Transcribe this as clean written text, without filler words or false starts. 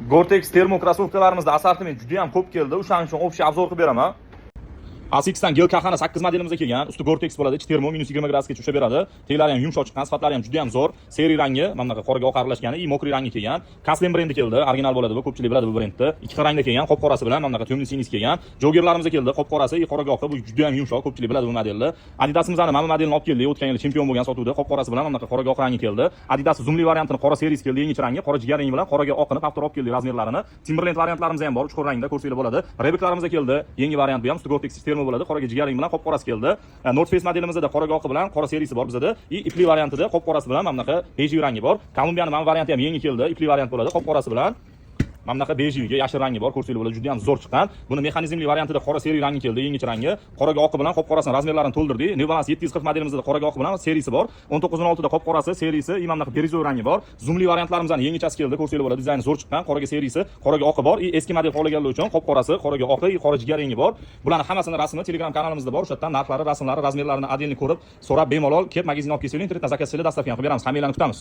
Gore-Tex termo krossovkalarimizda assortiment juda ham ko'p keldi. O'shaning uchun общий obzor qilib beraman. ASICSdan GLKHni 8 modelimizda kelgan. Usti Gore-Tex bo'ladi, ichi termo -20 gradusgacha ushlab beradi. Teglari ham yumshoq chiqqan, sifatlari ham juda ham zo'r. Seri rangi, mana bunaqa qoraga oq aralashgan, mokriy rangi kelgan. Kaslem brendi keldi, original bo'ladi bu, ko'pchilik biladi bu brendni. Ikki xil rangda kelgan, qop qorasi bilan mana bunaqa temni sinisi kelgan. Jogerlarimiz keldi, qop qorasi, qoraga oqi, bu juda ham yumshoq, ko'pchilik biladi bu modelni. Adidas'imizning mana modelini olib keldik, o'tgan yil chempion bo'lgan sotuvda, qop qorasi bilan mana bunaqa qoraga oq rangi keldi. Adidas zoomli variantini qora serisi keldi, yangi rangi, qora jigar rangi bilan qoraga oqini paftor olib keldik razmerlarini. Timberland variantlarimiz ham bor, chuqur rangda ko'rsanglar bo'ladi. Rebeklarimiz keldi, yangi variant bu ham usti Gore-Tex termo bo'ladi, qoraga jigar rangi bilan qop qorasi keldi. North Face modelimizda qoraga oqi bilan qora serisi bor bizda. Ipli variantida qop qorasi bilan mana bunaqa beji rangi bor. Kolumbiyaning mana varianti ham yangi keldi, ipli variant bo'ladi, qop qorasi bilan mana bunaqa bejiga yashil rangi bor, ko'rsanglar bo'ladi, juda ham zo'r chiqqan. Buni mexanizmli variantida qora seri rangi keldi, yangi rangi. Qoraga oqi bilan qop qorasining razmerlarini to'ldirdik. New Balance 740 modelimizda qoraga oqi bilan serisi bor. 1916 da qop qorasi serisi, mana bunaqa berizoy rangi bor. Zoomli variantlarimizdan yangichasi keldi, ko'rsanglar bo'ladi, dizayni zo'r chiqqan. Qoraga serisi, qoraga oqi bor. Eski model xohlaganlar uchun qop qorasi, qoraga oqi, qora jigar rangi bor. Bularning hammasini rasmi Telegram kanalimizda bor. O'sha yerdan narxlari, rasmlari, razmerlarini adilni ko'rib, so'rab bemalol kelib magazinga olib kelsanglar, internetdan zakaz qilib, dastavka qilib beramiz. Hammalarni kutamiz.